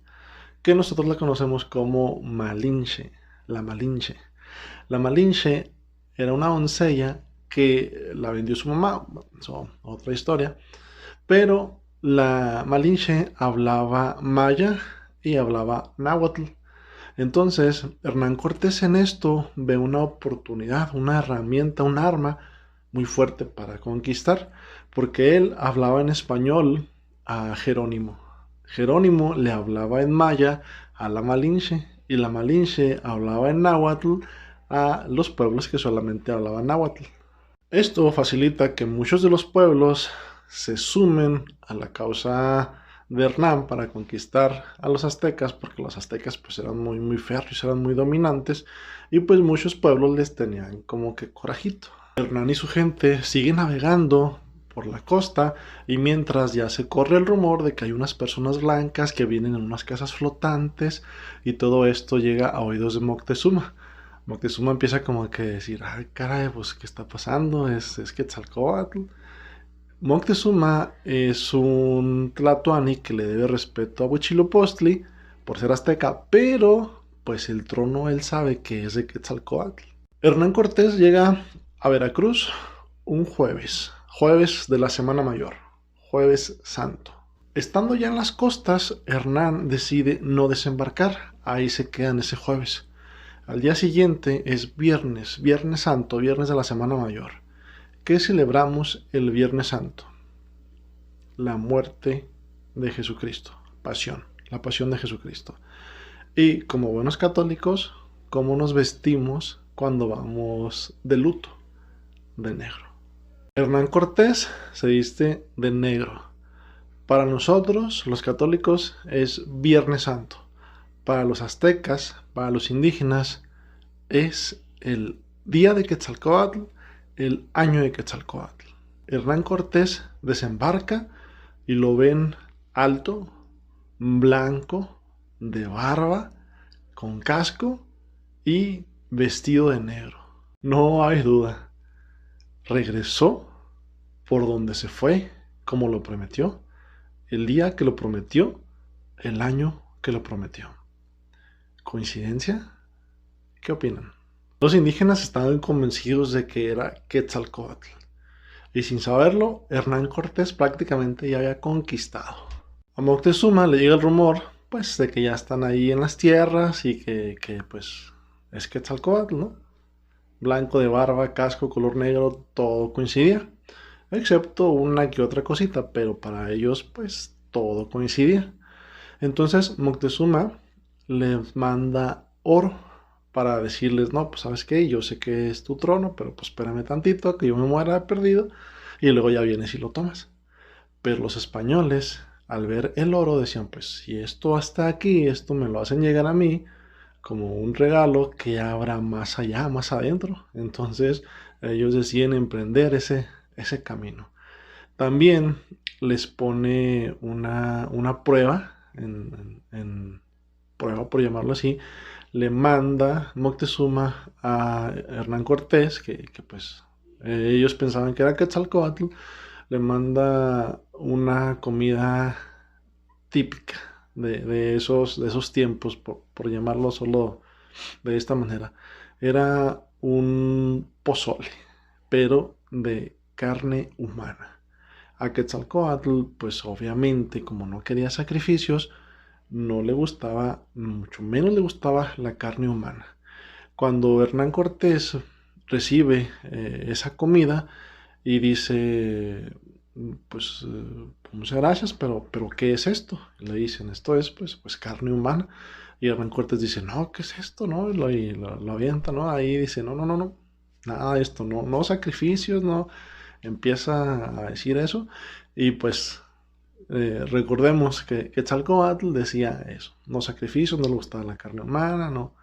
que nosotros la conocemos como Malinche, la Malinche. La Malinche era una doncella que la vendió su mamá, eso, otra historia, pero la Malinche hablaba maya y hablaba náhuatl. Entonces, Hernán Cortés en esto ve una oportunidad, una herramienta, un arma muy fuerte para conquistar, porque él hablaba en español a Jerónimo. Jerónimo le hablaba en maya a la Malinche y la Malinche hablaba en náhuatl a los pueblos que solamente hablaban náhuatl. Esto facilita que muchos de los pueblos se sumen a la causa de Hernán para conquistar a los aztecas, porque los aztecas pues eran muy férreos, eran muy dominantes, y pues muchos pueblos les tenían como que corajito. Hernán y su gente siguen navegando por la costa, y mientras ya se corre el rumor de que hay unas personas blancas que vienen en unas casas flotantes, y todo esto llega a oídos de Moctezuma. Moctezuma empieza como que a decir, ay caray, pues ¿qué está pasando? Es Quetzalcóatl. Moctezuma es un tlatoani que le debe respeto a Huitzilopochtli por ser azteca, pero pues el trono él sabe que es de Quetzalcóatl. Hernán Cortés llega a Veracruz un jueves de la Semana Mayor, Jueves Santo. Estando ya en las costas, Hernán decide no desembarcar. Ahí se quedan ese jueves. Al día siguiente es viernes, Viernes Santo, viernes de la Semana Mayor. ¿Qué celebramos el Viernes Santo? La muerte de Jesucristo, la pasión de Jesucristo. Y como buenos católicos, ¿cómo nos vestimos cuando vamos de luto? De negro. Hernán Cortés se viste de negro. Para nosotros, los católicos, es Viernes Santo. Para los aztecas, para los indígenas, es el día de Quetzalcóatl, el año de Quetzalcóatl. Hernán Cortés desembarca y lo ven alto, blanco, de barba, con casco y vestido de negro. No hay duda. Regresó por donde se fue, como lo prometió, el día que lo prometió, el año que lo prometió. ¿Coincidencia? ¿Qué opinan? Los indígenas estaban convencidos de que era Quetzalcóatl. Y sin saberlo, Hernán Cortés prácticamente ya había conquistado. A Moctezuma le llega el rumor, pues, de que ya están ahí en las tierras y que pues, es Quetzalcóatl, ¿no? Blanco de barba, casco, color negro, todo coincidía. Excepto una que otra cosita, pero para ellos, pues, todo coincidía. Entonces, Moctezuma les manda oro para decirles, no, pues, ¿sabes qué? Yo sé que es tu trono, pero pues espérame tantito, que yo me muera perdido, y luego ya vienes y lo tomas. Pero los españoles, al ver el oro, decían, pues, si esto hasta aquí, esto me lo hacen llegar a mí, como un regalo, que habrá más allá, más adentro. Entonces, ellos deciden emprender ese camino. También les pone una prueba, en prueba por llamarlo así, le manda Moctezuma a Hernán Cortés, que pues ellos pensaban que era Quetzalcóatl, le manda una comida típica de esos tiempos, por llamarlo solo de esta manera. Era un pozole, pero de carne humana. A Quetzalcóatl, pues obviamente, como no quería sacrificios, no le gustaba, mucho menos le gustaba la carne humana. Cuando Hernán Cortés recibe esa comida y dice, pues muchas gracias, pero ¿qué es esto? Y le dicen, esto es pues carne humana. Y Hernán Cortés dice, no, ¿qué es esto? ¿No? Y lo avienta, ¿no? Ahí dice, no, nada de esto, no sacrificios, no. Empieza a decir eso y pues recordemos que Quetzalcóatl decía eso, no sacrificios, no le gustaba la carne humana, no,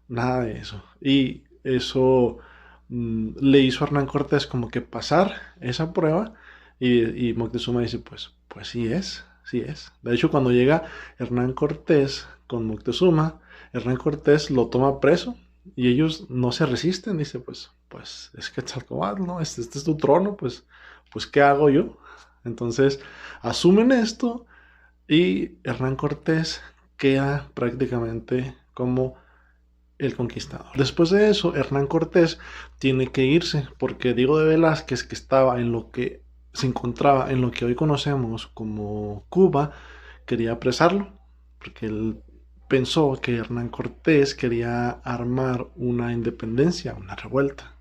nada de eso. Y eso le hizo a Hernán Cortés como que pasar esa prueba y Moctezuma dice, pues sí es, sí es. De hecho, cuando llega Hernán Cortés con Moctezuma, Hernán Cortés lo toma preso y ellos no se resisten, dice, pues es Quetzalcóatl, ¿no? Este es tu trono, pues ¿qué hago yo? Entonces asumen esto y Hernán Cortés queda prácticamente como el conquistador. Después de eso, Hernán Cortés tiene que irse porque Diego de Velázquez, que estaba en lo que se encontraba en lo que hoy conocemos como Cuba, quería apresarlo porque él pensó que Hernán Cortés quería armar una independencia, una revuelta.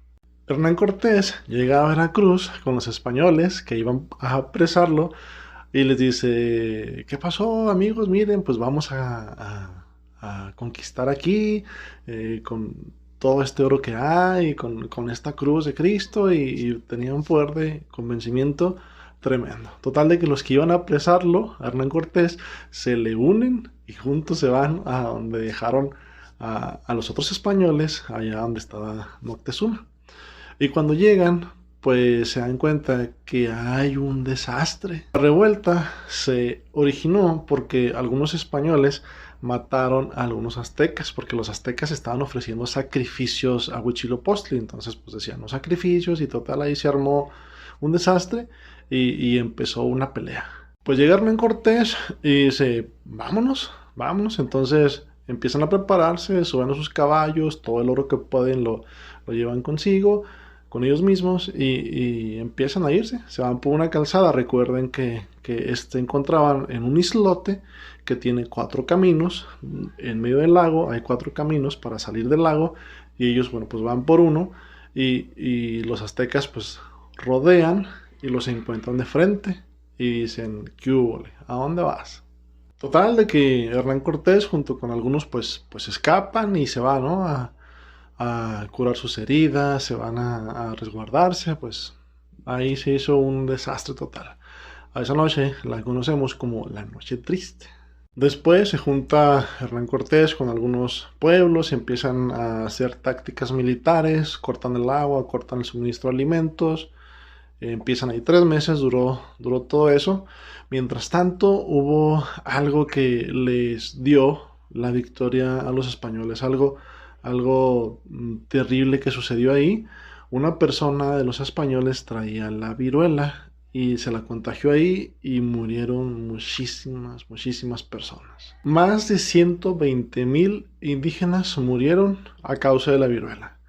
Hernán Cortés llega a Veracruz con los españoles que iban a apresarlo y les dice, ¿qué pasó, amigos? Miren, pues vamos a conquistar aquí con todo este oro que hay, con esta cruz de Cristo y tenía un poder de convencimiento tremendo. Total de que los que iban a apresarlo, a Hernán Cortés, se le unen y juntos se van a donde dejaron a los otros españoles, allá donde estaba Moctezuma. Y cuando llegan, pues se dan cuenta que hay un desastre. La revuelta se originó porque algunos españoles mataron a algunos aztecas, porque los aztecas estaban ofreciendo sacrificios a Huitzilopochtli. Entonces, pues decían, no sacrificios, y total, ahí se armó un desastre y empezó una pelea. Pues llegaron en Cortés y dice, vámonos. Entonces empiezan a prepararse, suben a sus caballos, todo el oro que pueden lo llevan consigo. con ellos mismos y empiezan a irse. Se van por una calzada. Recuerden que se encontraban en un islote que tiene 4 caminos. En medio del lago hay 4 caminos para salir del lago y ellos, bueno, pues van por uno y los aztecas pues rodean y los encuentran de frente y dicen, ¿qué hubo? ¿A dónde vas? Total de que Hernán Cortés junto con algunos pues escapan y se van, ¿no? A curar sus heridas, se van a resguardarse, pues ahí se hizo un desastre total. A esa noche la conocemos como la Noche Triste. Después se junta Hernán Cortés con algunos pueblos, empiezan a hacer tácticas militares, cortan el agua, cortan el suministro de alimentos, empiezan ahí 3 meses, duró todo eso. Mientras tanto, hubo algo que les dio la victoria a los españoles, algo terrible que sucedió ahí. Una persona de los españoles traía la viruela y se la contagió ahí y murieron muchísimas personas. Más de 120,000 indígenas murieron a causa de la viruela.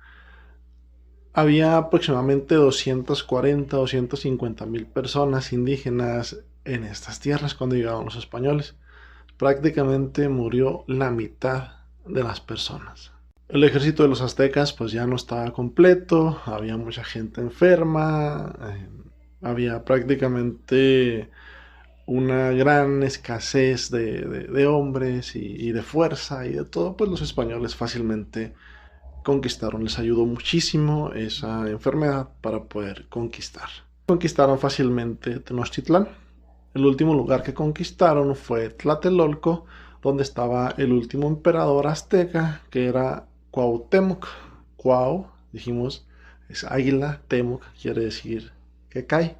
Había aproximadamente 240, 250,000 personas indígenas en estas tierras cuando llegaron los españoles. Prácticamente murió la mitad de las personas. El ejército de los aztecas pues ya no estaba completo, había mucha gente enferma, había prácticamente una gran escasez de hombres y de fuerza y de todo, pues los españoles fácilmente conquistaron. Les ayudó muchísimo esa enfermedad para poder conquistar. Conquistaron fácilmente Tenochtitlán. El último lugar que conquistaron fue Tlatelolco, donde estaba el último emperador azteca, que era Cuauhtémoc. Cuau, dijimos, es águila, Temoc quiere decir que cae,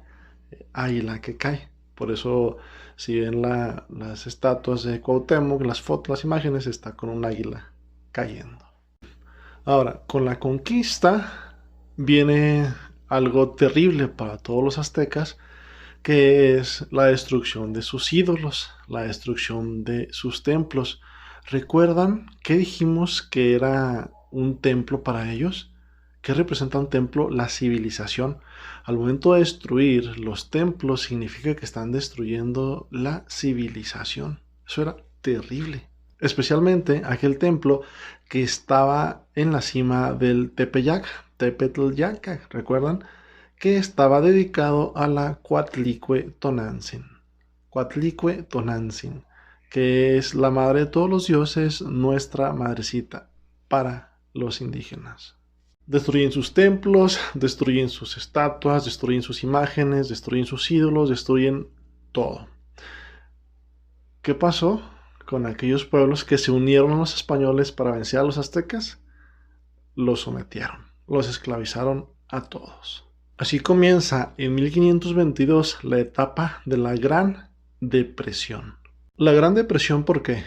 águila que cae. Por eso, si ven las estatuas de Cuauhtémoc, las fotos, las imágenes, está con un águila cayendo. Ahora, con la conquista viene algo terrible para todos los aztecas, que es la destrucción de sus ídolos, la destrucción de sus templos. ¿Recuerdan qué dijimos que era un templo para ellos? ¿Qué representa un templo? La civilización. Al momento de destruir los templos significa que están destruyendo la civilización. Eso era terrible. Especialmente aquel templo que estaba en la cima del Tepeyac, Tepetl-Yaca, ¿recuerdan? Que estaba dedicado a la Coatlicue Tonantzin. Coatlicue Tonantzin, que es la madre de todos los dioses, nuestra madrecita para los indígenas. Destruyen sus templos, destruyen sus estatuas, destruyen sus imágenes, destruyen sus ídolos, destruyen todo. ¿Qué pasó con aquellos pueblos que se unieron a los españoles para vencer a los aztecas? Los sometieron, los esclavizaron a todos. Así comienza en 1522 la etapa de la Gran Depresión. La Gran Depresión, ¿por qué?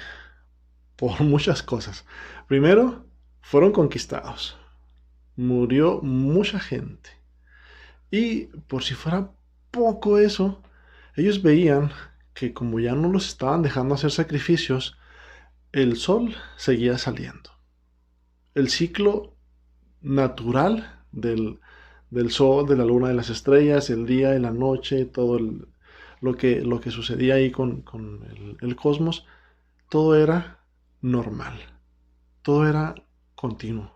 Por muchas cosas. Primero, fueron conquistados. Murió mucha gente. Y por si fuera poco eso, ellos veían que como ya no los estaban dejando hacer sacrificios, el sol seguía saliendo. El ciclo natural del sol, de la luna, de las estrellas, el día y la noche, todo lo que sucedía ahí con el cosmos, todo era normal, todo era continuo.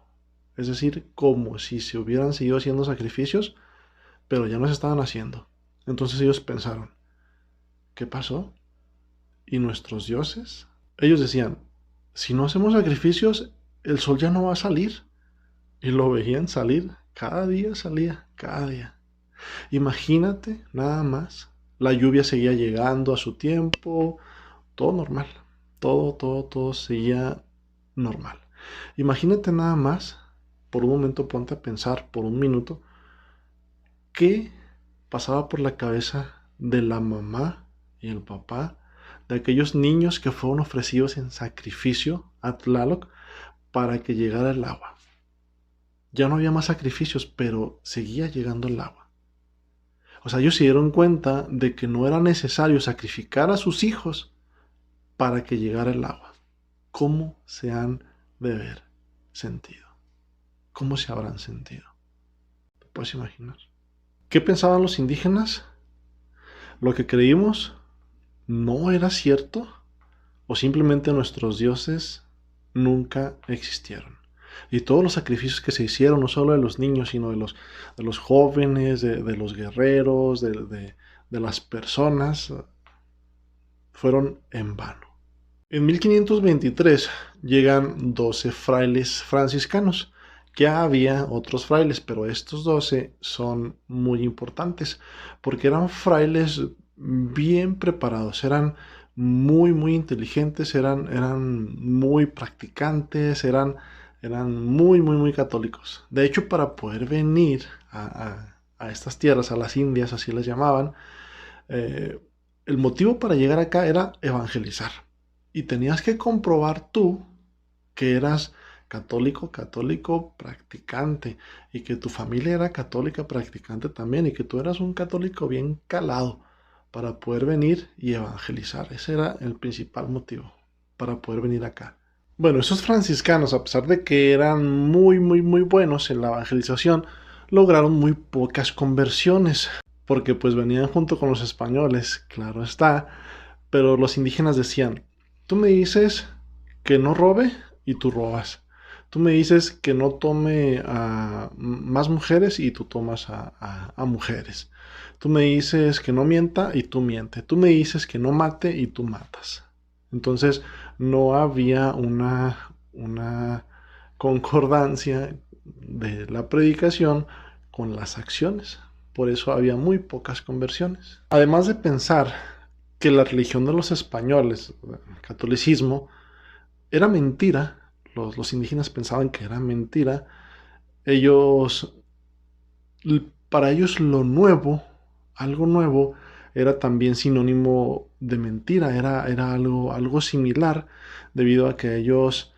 Es decir, como si se hubieran seguido haciendo sacrificios, pero ya no se estaban haciendo. Entonces ellos pensaron, ¿qué pasó? ¿Y nuestros dioses? Ellos decían, si no hacemos sacrificios, el sol ya no va a salir. Y lo veían salir, cada día salía, cada día. Imagínate, nada más, la lluvia seguía llegando a su tiempo, todo normal, todo seguía normal. Imagínate nada más, por un momento ponte a pensar, por un minuto, qué pasaba por la cabeza de la mamá y el papá de aquellos niños que fueron ofrecidos en sacrificio a Tlaloc para que llegara el agua. Ya no había más sacrificios, pero seguía llegando el agua. O sea, ellos se dieron cuenta de que no era necesario sacrificar a sus hijos para que llegara el agua. ¿Cómo se han de ver sentido? ¿Cómo se habrán sentido? puedes imaginar. ¿Qué pensaban los indígenas? ¿Lo que creímos no era cierto? ¿O simplemente nuestros dioses nunca existieron? Y todos los sacrificios que se hicieron, no solo de los niños, sino de los jóvenes, de los guerreros, de las personas, fueron en vano. En 1523 llegan 12 frailes franciscanos. Ya había otros frailes, pero estos 12 son muy importantes porque eran frailes bien preparados, eran muy inteligentes, eran muy practicantes, eran muy católicos. De hecho, para poder venir a estas tierras, a las Indias, así las llamaban, el motivo para llegar acá era evangelizar. Y tenías que comprobar tú que eras católico practicante, y que tu familia era católica practicante también, y que tú eras un católico bien calado para poder venir y evangelizar. Ese era el principal motivo para poder venir acá. Bueno, esos franciscanos, a pesar de que eran muy buenos en la evangelización, lograron muy pocas conversiones, porque pues venían junto con los españoles, claro está, pero los indígenas decían: tú me dices que no robe y tú robas. Tú me dices que no tome a más mujeres y tú tomas a mujeres. Tú me dices que no mienta y tú mientes. Tú me dices que no mate y tú matas. Entonces no había una concordancia de la predicación con las acciones. Por eso había muy pocas conversiones. Además de pensar que la religión de los españoles, el catolicismo, era mentira, los indígenas pensaban que era mentira. Para ellos lo nuevo, algo nuevo, era también sinónimo de mentira, era algo similar, debido a que ellos,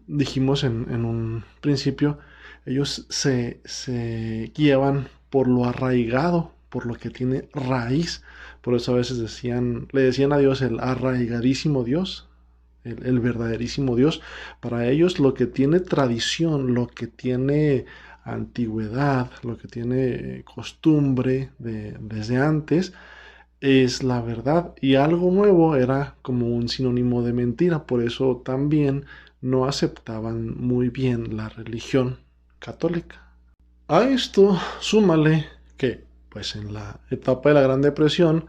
dijimos en un principio, ellos se guiaban por lo arraigado, por lo que tiene raíz. Por eso a veces le decían a Dios el arraigadísimo Dios, el verdaderísimo Dios. Para ellos lo que tiene tradición, lo que tiene antigüedad, lo que tiene costumbre desde antes, es la verdad, y algo nuevo era como un sinónimo de mentira. Por eso también no aceptaban muy bien la religión católica. A esto súmale que, pues en la etapa de la Gran Depresión,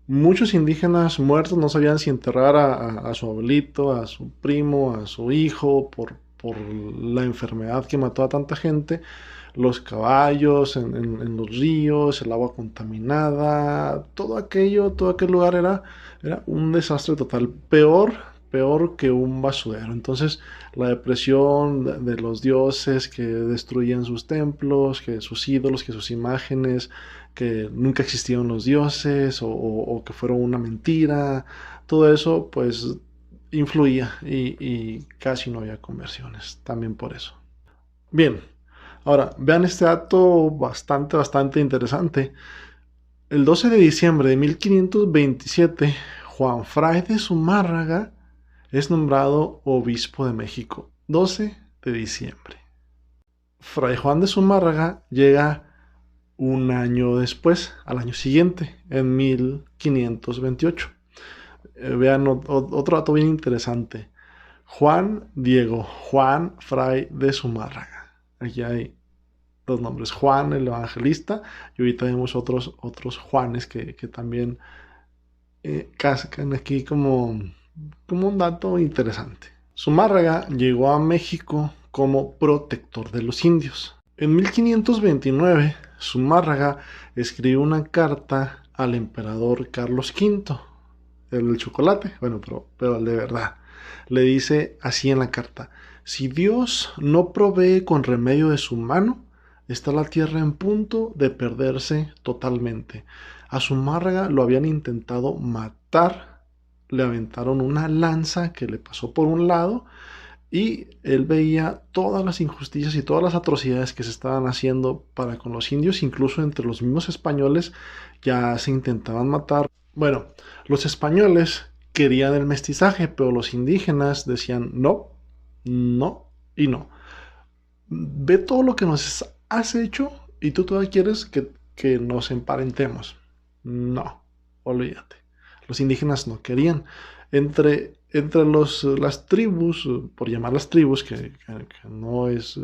muchos indígenas muertos no sabían si enterrar a su abuelito, a su primo, a su hijo, por la enfermedad que mató a tanta gente, los caballos en los ríos, el agua contaminada, todo aquel lugar era un desastre total, peor que un basurero. Entonces la depresión de los dioses que destruían sus templos, que sus ídolos, que sus imágenes, que nunca existieron los dioses, o que fueron una mentira, todo eso pues influía, y casi no había conversiones, también por eso. Bien, ahora vean este dato bastante interesante. El 12 de diciembre de 1527, Juan Fray de Zumárraga es nombrado obispo de México. 12 de diciembre. Fray Juan de Zumárraga llega un año después, al año siguiente, en 1528. Vean otro dato bien interesante. Juan Diego, Juan Fray de Zumárraga. Aquí hay dos nombres: Juan el Evangelista, y ahorita vemos otros Juanes que también cascan aquí como un dato interesante. Zumárraga llegó a México como protector de los indios. En 1529, Zumárraga escribió una carta al emperador Carlos V, el del chocolate, bueno, pero el de verdad. Le dice así en la carta: si Dios no provee con remedio de su mano, está la tierra en punto de perderse totalmente. A Zumárraga lo habían intentado matar, le aventaron una lanza que le pasó por un lado, y él veía todas las injusticias y todas las atrocidades que se estaban haciendo para con los indios. Incluso entre los mismos españoles ya se intentaban matar. Bueno, los españoles querían el mestizaje, pero los indígenas decían no, no y no. Ve todo lo que nos has hecho y tú todavía quieres que nos emparentemos. No, olvídate. Los indígenas no querían. Entre las tribus, por llamarlas tribus, que no es,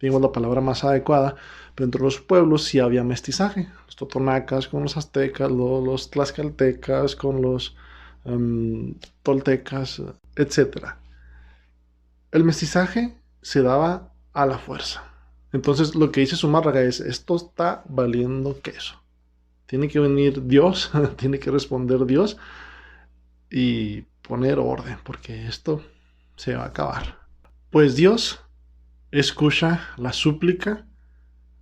digamos, la palabra más adecuada, pero entre los pueblos sí había mestizaje. Los totonacas con los aztecas, los tlaxcaltecas con los toltecas, etcétera. El mestizaje se daba a la fuerza. Entonces lo que dice Zumárraga es, esto está valiendo queso. Tiene que venir Dios, tiene que responder Dios y poner orden, porque esto se va a acabar. Pues Dios escucha la súplica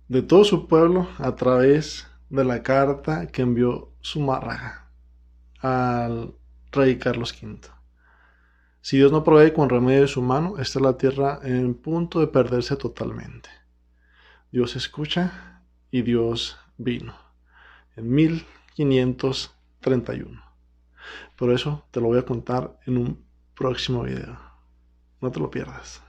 de todo su pueblo a través de la carta que envió Zumárraga al rey Carlos V. Si Dios no provee con remedio de su mano, esta es la tierra en punto de perderse totalmente. Dios escucha y Dios vino en 1531. Por eso te lo voy a contar en un próximo video. No te lo pierdas.